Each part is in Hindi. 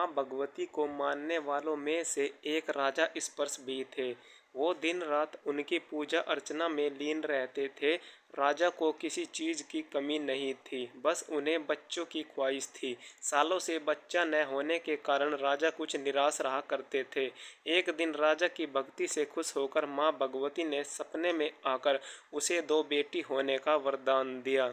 माँ भगवती को मानने वालों में से एक राजा स्पर्श भी थे। वो दिन रात उनकी पूजा अर्चना में लीन रहते थे। राजा को किसी चीज़ की कमी नहीं थी, बस उन्हें बच्चों की ख्वाहिश थी। सालों से बच्चा न होने के कारण राजा कुछ निराश रहा करते थे। एक दिन राजा की भक्ति से खुश होकर माँ भगवती ने सपने में आकर उसे 2 बेटी होने का वरदान दिया।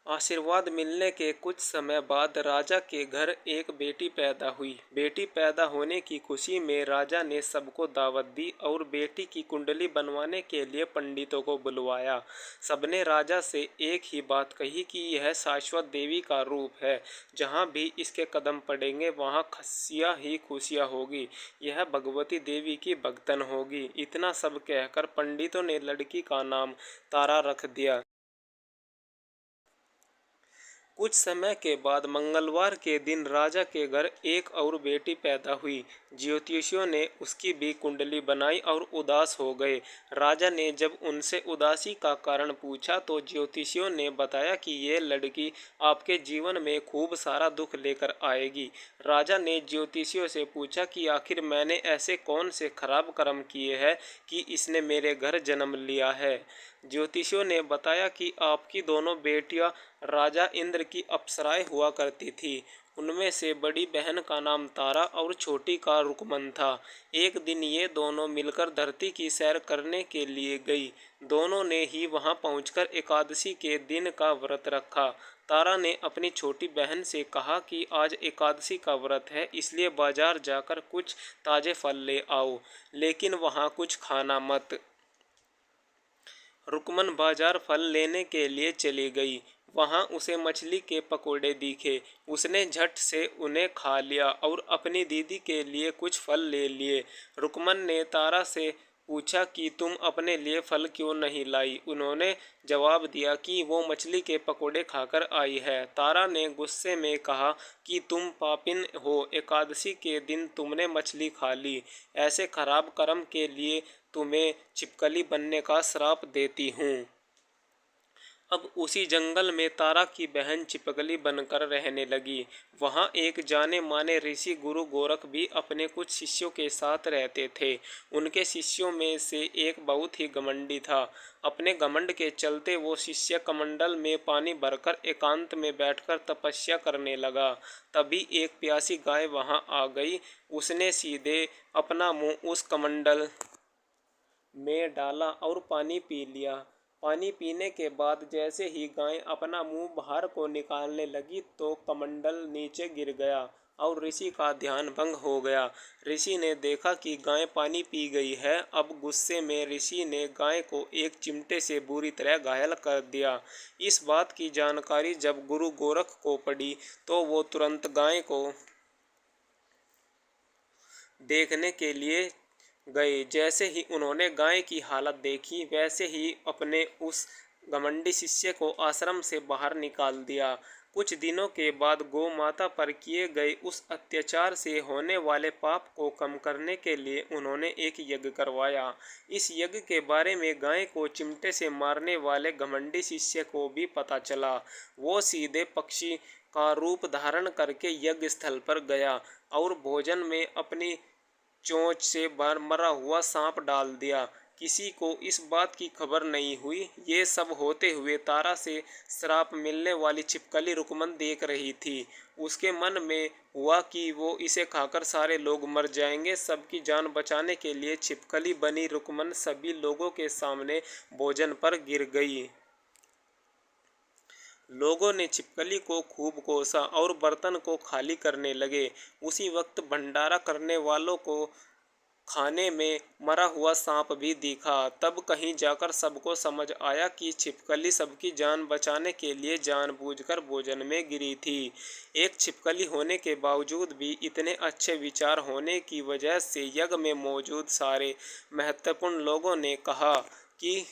आशीर्वाद मिलने के कुछ समय बाद राजा के घर एक बेटी पैदा हुई। बेटी पैदा होने की खुशी में राजा ने सबको दावत दी और बेटी की कुंडली बनवाने के लिए पंडितों को बुलवाया। सबने राजा से एक ही बात कही कि यह शाश्वत देवी का रूप है। जहाँ भी इसके कदम पड़ेंगे वहाँ खुशियाँ ही खुशियाँ होगी। यह भगवती देवी की भक्तन होगी। इतना सब कहकर पंडितों ने लड़की का नाम तारा रख दिया। कुछ समय के बाद मंगलवार के दिन राजा के घर एक और बेटी पैदा हुई। ज्योतिषियों ने उसकी भी कुंडली बनाई और उदास हो गए। राजा ने जब उनसे उदासी का कारण पूछा तो ज्योतिषियों ने बताया कि ये लड़की आपके जीवन में खूब सारा दुख लेकर आएगी। राजा ने ज्योतिषियों से पूछा कि आखिर मैंने ऐसे कौन से खराब कर्म किए हैं कि इसने मेरे घर जन्म लिया है। ज्योतिषियों ने बताया कि आपकी दोनों बेटियां राजा इंद्र की अप्सराएं हुआ करती थी। उनमें से बड़ी बहन का नाम तारा और छोटी का रुकमन था। एक दिन ये दोनों मिलकर धरती की सैर करने के लिए गई। दोनों ने ही वहां पहुंचकर एकादशी के दिन का व्रत रखा। तारा ने अपनी छोटी बहन से कहा कि आज एकादशी का व्रत है, इसलिए बाजार जाकर कुछ ताजे फल ले आओ, लेकिन वहां कुछ खाना मत। रुकमन बाजार फल लेने के लिए चली गई। वहां उसे मछली के पकोड़े दिखे। उसने झट से उन्हें खा लिया और अपनी दीदी के लिए कुछ फल ले लिए। रुकमन ने तारा से पूछा कि तुम अपने लिए फल क्यों नहीं लाई। उन्होंने जवाब दिया कि वो मछली के पकोड़े खाकर आई है। तारा ने गुस्से में कहा कि तुम पापिन हो, एकादशी के दिन तुमने मछली खा ली। ऐसे खराब कर्म के लिए तुम्हें छिपकली बनने का श्राप देती हूँ। अब उसी जंगल में तारा की बहन छिपकली बनकर रहने लगी। वहाँ एक जाने माने ऋषि गुरु गोरख भी अपने कुछ शिष्यों के साथ रहते थे। उनके शिष्यों में से एक बहुत ही घमंडी था। अपने घमंड के चलते वो शिष्य कमंडल में पानी भरकर एकांत में बैठकर तपस्या करने लगा। तभी एक प्यासी गाय वहाँ आ गई। उसने सीधे अपना मुंह उस कमंडल में डाला और पानी पी लिया। पानी पीने के बाद जैसे ही गाय अपना मुंह बाहर को निकालने लगी तो कमंडल नीचे गिर गया और ऋषि का ध्यान भंग हो गया। ऋषि ने देखा कि गाय पानी पी गई है। अब गुस्से में ऋषि ने गाय को एक चिमटे से बुरी तरह घायल कर दिया। इस बात की जानकारी जब गुरु गोरख को पड़ी तो वो तुरंत गाय को देखने के लिए गए। जैसे ही उन्होंने गाय की हालत देखी वैसे ही अपने उस घमंडी शिष्य को आश्रम से बाहर निकाल दिया। कुछ दिनों के बाद गौ माता पर किए गए उस अत्याचार से होने वाले पाप को कम करने के लिए उन्होंने एक यज्ञ करवाया। इस यज्ञ के बारे में गाय को चिमटे से मारने वाले घमंडी शिष्य को भी पता चला। वो सीधे पक्षी का रूप धारण करके यज्ञ स्थल पर गया और भोजन में अपनी चोंच से मरा हुआ सांप डाल दिया। किसी को इस बात की खबर नहीं हुई। ये सब होते हुए तारा से श्राप मिलने वाली छिपकली रुकमन देख रही थी। उसके मन में हुआ कि वो इसे खाकर सारे लोग मर जाएंगे। सबकी जान बचाने के लिए छिपकली बनी रुकमन सभी लोगों के सामने भोजन पर गिर गई। लोगों ने छिपकली को खूब कोसा और बर्तन को खाली करने लगे। उसी वक्त भंडारा करने वालों को खाने में मरा हुआ सांप भी दिखा। तब कहीं जाकर सबको समझ आया कि छिपकली सबकी जान बचाने के लिए जानबूझकर भोजन में गिरी थी। एक छिपकली होने के बावजूद भी इतने अच्छे विचार होने की वजह से यज्ञ में मौजूद सारे महत्वपूर्ण लोगों ने कहा कि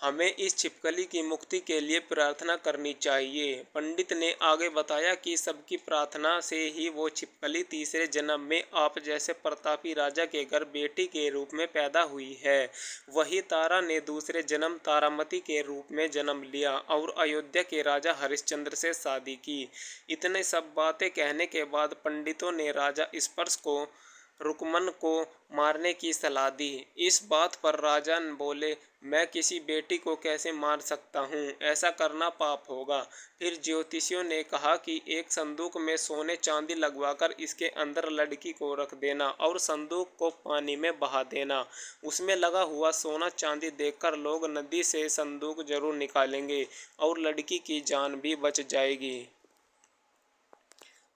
हमें इस छिपकली की मुक्ति के लिए प्रार्थना करनी चाहिए। पंडित ने आगे बताया कि सबकी प्रार्थना से ही वो छिपकली तीसरे जन्म में आप जैसे प्रतापी राजा के घर बेटी के रूप में पैदा हुई है। वही तारा ने दूसरे जन्म तारामती के रूप में जन्म लिया और अयोध्या के राजा हरिश्चंद्र से शादी की। इतने सब बातें कहने के बाद पंडितों ने राजा स्पर्श को रुकमन को मारने की सलाह दी। इस बात पर राजा बोले, मैं किसी बेटी को कैसे मार सकता हूँ, ऐसा करना पाप होगा। फिर ज्योतिषियों ने कहा कि एक संदूक में सोने चांदी लगवाकर इसके अंदर लड़की को रख देना और संदूक को पानी में बहा देना। उसमें लगा हुआ सोना चांदी देखकर लोग नदी से संदूक जरूर निकालेंगे और लड़की की जान भी बच जाएगी।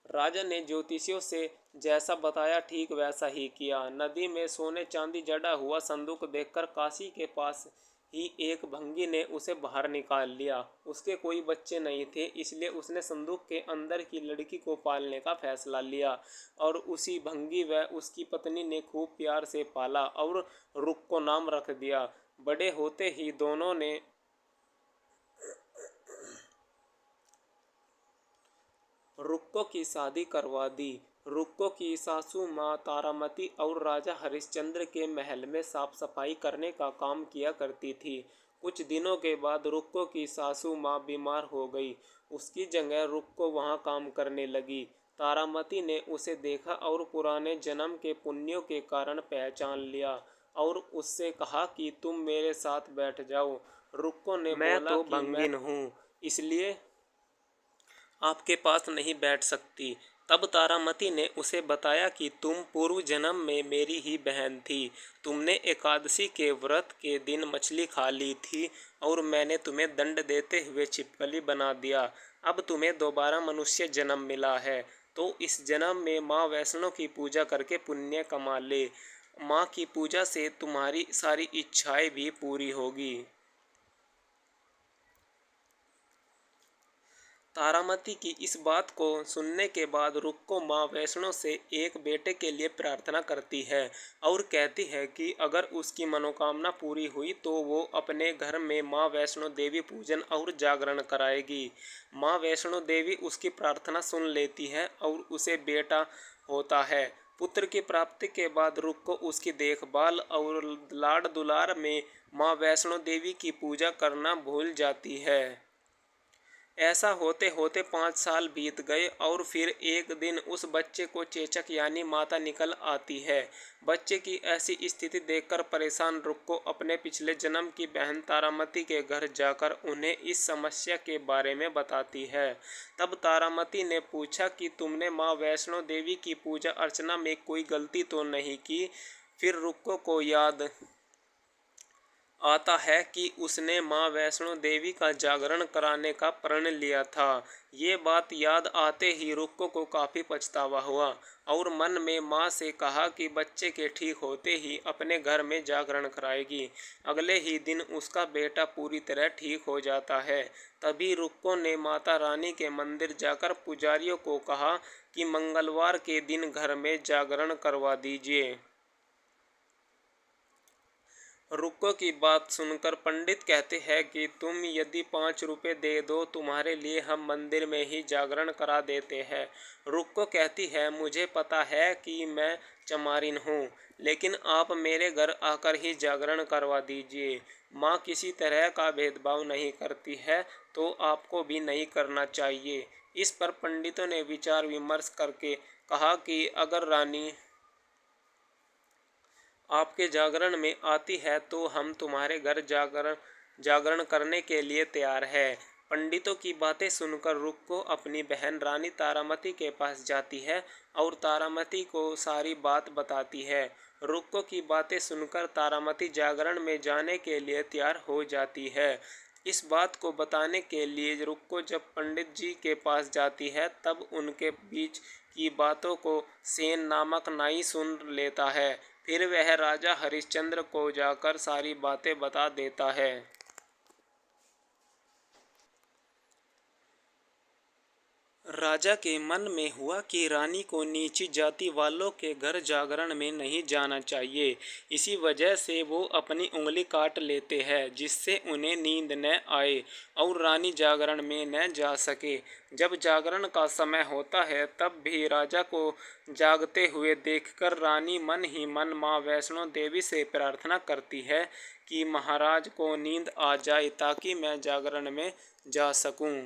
राजा ने ज्योतिषियों से जैसा बताया ठीक वैसा ही किया। नदी में सोने चांदी जड़ा हुआ संदूक देखकर काशी के पास ही एक भंगी ने उसे बाहर निकाल लिया। उसके कोई बच्चे नहीं थे, इसलिए उसने संदूक के अंदर की लड़की को पालने का फैसला लिया और उसी भंगी व उसकी पत्नी ने खूब प्यार से पाला और रुक को नाम रख दिया। बड़े होते ही दोनों ने रुक्को की शादी करवा दी। रुक्को की सासू माँ तारामती और राजा हरिश्चंद्र के महल में साफ सफाई करने का काम किया करती थी। कुछ दिनों के बाद रुक्को की सासू माँ बीमार हो गई। उसकी जगह रुक्को वहाँ काम करने लगी। तारामती ने उसे देखा और पुराने जन्म के पुण्यों के कारण पहचान लिया और उससे कहा कि तुम मेरे साथ बैठ जाओ। रुक्को ने मैं बोला तो कि भंगिन हूँ, इसलिए आपके पास नहीं बैठ सकती। तब तारामती ने उसे बताया कि तुम पूर्व जन्म में मेरी ही बहन थी। तुमने एकादशी के व्रत के दिन मछली खा ली थी और मैंने तुम्हें दंड देते हुए छिपकली बना दिया। अब तुम्हें दोबारा मनुष्य जन्म मिला है, तो इस जन्म में माँ वैष्णो की पूजा करके पुण्य कमा ले। माँ की पूजा से तुम्हारी सारी इच्छाएं भी पूरी होगी। तारामती की इस बात को सुनने के बाद रुक्को माँ वैष्णो से एक बेटे के लिए प्रार्थना करती है और कहती है कि अगर उसकी मनोकामना पूरी हुई तो वो अपने घर में माँ वैष्णो देवी पूजन और जागरण कराएगी। माँ वैष्णो देवी उसकी प्रार्थना सुन लेती है और उसे बेटा होता है। पुत्र की प्राप्ति के बाद रुक्को उसकी देखभाल और लाड़ दुलार में माँ वैष्णो देवी की पूजा करना भूल जाती है। ऐसा होते होते 5 साल बीत गए और फिर एक दिन उस बच्चे को चेचक यानी माता निकल आती है। बच्चे की ऐसी स्थिति देखकर परेशान रुक्को अपने पिछले जन्म की बहन तारामती के घर जाकर उन्हें इस समस्या के बारे में बताती है। तब तारामती ने पूछा कि तुमने माँ वैष्णो देवी की पूजा अर्चना में कोई गलती तो नहीं की। फिर रुक्को को याद आता है कि उसने माँ वैष्णो देवी का जागरण कराने का प्रण लिया था। ये बात याद आते ही रुक्को को काफ़ी पछतावा हुआ और मन में माँ से कहा कि बच्चे के ठीक होते ही अपने घर में जागरण कराएगी। अगले ही दिन उसका बेटा पूरी तरह ठीक हो जाता है। तभी रुक्को ने माता रानी के मंदिर जाकर पुजारियों को कहा कि मंगलवार के दिन घर में जागरण करवा दीजिए। रुक्को की बात सुनकर पंडित कहते हैं कि तुम यदि 5 रुपये दे दो तुम्हारे लिए हम मंदिर में ही जागरण करा देते हैं। रुक्को कहती है, मुझे पता है कि मैं चमारिन हूँ, लेकिन आप मेरे घर आकर ही जागरण करवा दीजिए। माँ किसी तरह का भेदभाव नहीं करती है, तो आपको भी नहीं करना चाहिए। इस पर पंडितों ने विचार विमर्श करके कहा कि अगर रानी आपके जागरण में आती है तो हम तुम्हारे घर जागरण करने के लिए तैयार है। पंडितों की बातें सुनकर रुक्को अपनी बहन रानी तारामती के पास जाती है और तारामती को सारी बात बताती है। रुक्को की बातें सुनकर तारामती जागरण में जाने के लिए तैयार हो जाती है। इस बात को बताने के लिए रुक्को जब पंडित जी के पास जाती है तब उनके बीच की बातों को सेन नामक नाई सुन लेता है। फिर वह राजा हरिश्चंद्र को जाकर सारी बातें बता देता है। राजा के मन में हुआ कि रानी को नीची जाति वालों के घर जागरण में नहीं जाना चाहिए। इसी वजह से वो अपनी उंगली काट लेते हैं जिससे उन्हें नींद न आए और रानी जागरण में न जा सके। जब जागरण का समय होता है तब भी राजा को जागते हुए देखकर रानी मन ही मन माँ वैष्णो देवी से प्रार्थना करती है कि महाराज को नींद आ जाए ताकि मैं जागरण में जा सकूं।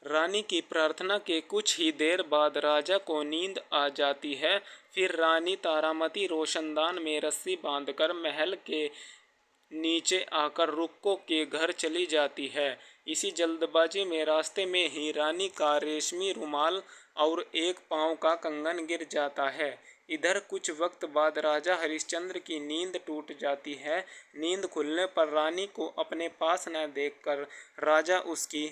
रानी की प्रार्थना के कुछ ही देर बाद राजा को नींद आ जाती है। फिर रानी तारामती रोशनदान में रस्सी बांधकर महल के नीचे आकर रुक्को के घर चली जाती है। इसी जल्दबाजी में रास्ते में ही रानी का रेशमी रुमाल और एक पाँव का कंगन गिर जाता है। इधर कुछ वक्त बाद राजा हरिश्चंद्र की नींद टूट जाती है। नींद खुलने पर रानी को अपने पास न देखकर राजा उसकी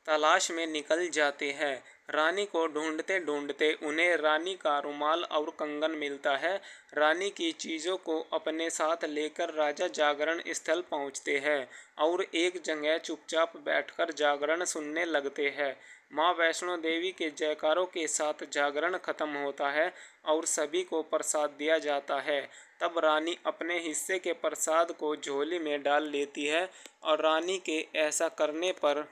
तलाश में निकल जाते हैं। रानी को ढूंढते ढूंढते उन्हें रानी का रुमाल और कंगन मिलता है। रानी की चीज़ों को अपने साथ लेकर राजा जागरण स्थल पहुंचते हैं और एक जगह चुपचाप बैठकर जागरण सुनने लगते हैं। माँ वैष्णो देवी के जयकारों के साथ जागरण खत्म होता है और सभी को प्रसाद दिया जाता है। तब रानी अपने हिस्से के प्रसाद को झोली में डाल लेती है और रानी के ऐसा करने पर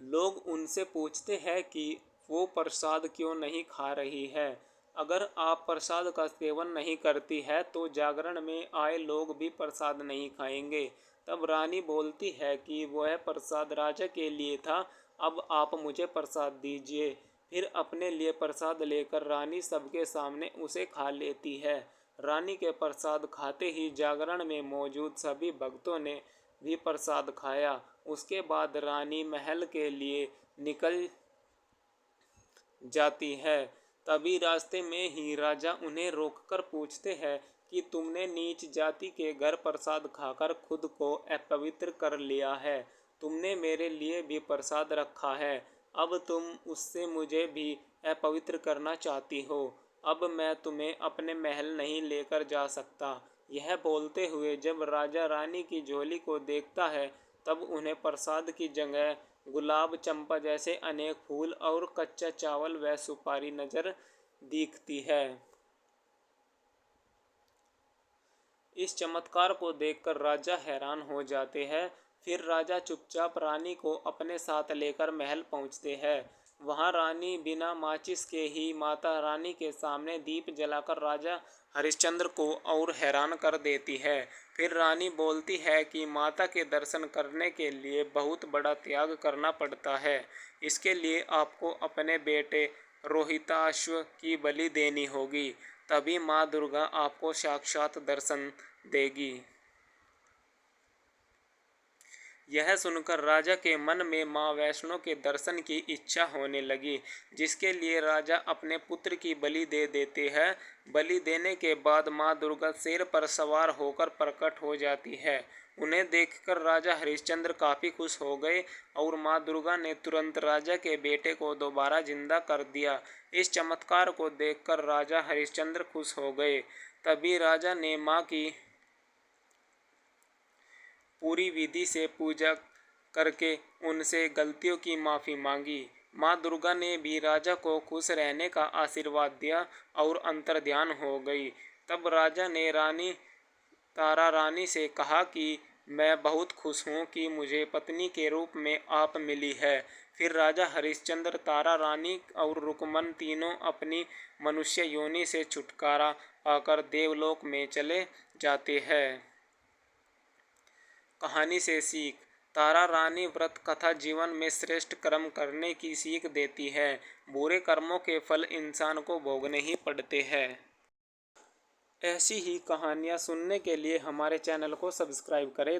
लोग उनसे पूछते हैं कि वो प्रसाद क्यों नहीं खा रही है। अगर आप प्रसाद का सेवन नहीं करती है तो जागरण में आए लोग भी प्रसाद नहीं खाएंगे। तब रानी बोलती है कि वह प्रसाद राजा के लिए था, अब आप मुझे प्रसाद दीजिए। फिर अपने लिए प्रसाद लेकर रानी सबके सामने उसे खा लेती है। रानी के प्रसाद खाते ही जागरण में मौजूद सभी भक्तों ने भी प्रसाद खाया। उसके बाद रानी महल के लिए निकल जाती है। तभी रास्ते में ही राजा उन्हें रोककर पूछते हैं कि तुमने नीच जाति के घर प्रसाद खाकर खुद को अपवित्र कर लिया है। तुमने मेरे लिए भी प्रसाद रखा है, अब तुम उससे मुझे भी अपवित्र करना चाहती हो। अब मैं तुम्हें अपने महल नहीं लेकर जा सकता। यह बोलते हुए जब राजा रानी की झोली को देखता है तब उन्हें प्रसाद की जगह गुलाब, चंपा जैसे अनेक फूल और कच्चा चावल व सुपारी नजर दिखती है। इस चमत्कार को देखकर राजा हैरान हो जाते हैं। फिर राजा चुपचाप रानी को अपने साथ लेकर महल पहुंचते हैं। वहां रानी बिना माचिस के ही माता रानी के सामने दीप जलाकर राजा हरिश्चंद्र को और हैरान कर देती है। फिर रानी बोलती है कि माता के दर्शन करने के लिए बहुत बड़ा त्याग करना पड़ता है। इसके लिए आपको अपने बेटे रोहिताश्व की बलि देनी होगी, तभी माँ दुर्गा आपको साक्षात दर्शन देगी। यह सुनकर राजा के मन में माँ वैष्णो के दर्शन की इच्छा होने लगी, जिसके लिए राजा अपने पुत्र की बलि दे देते हैं। बलि देने के बाद माँ दुर्गा शेर पर सवार होकर प्रकट हो जाती है। उन्हें देखकर राजा हरिश्चंद्र काफ़ी खुश हो गए और माँ दुर्गा ने तुरंत राजा के बेटे को दोबारा जिंदा कर दिया। इस चमत्कार को देखकर राजा हरिश्चंद्र खुश हो गए। तभी राजा ने माँ की पूरी विधि से पूजा करके उनसे गलतियों की माफ़ी मांगी। माँ दुर्गा ने भी राजा को खुश रहने का आशीर्वाद दिया और अंतर्ध्यान हो गई। तब राजा ने रानी तारा रानी से कहा कि मैं बहुत खुश हूँ कि मुझे पत्नी के रूप में आप मिली है। फिर राजा हरिश्चंद्र, तारा रानी और रुकमन तीनों अपनी मनुष्य योनि से छुटकारा पाकर देवलोक में चले जाते हैं। कहानी से सीख। तारा रानी व्रत कथा जीवन में श्रेष्ठ कर्म करने की सीख देती है। बुरे कर्मों के फल इंसान को भोगने ही पड़ते हैं। ऐसी ही कहानियाँ सुनने के लिए हमारे चैनल को सब्सक्राइब करें।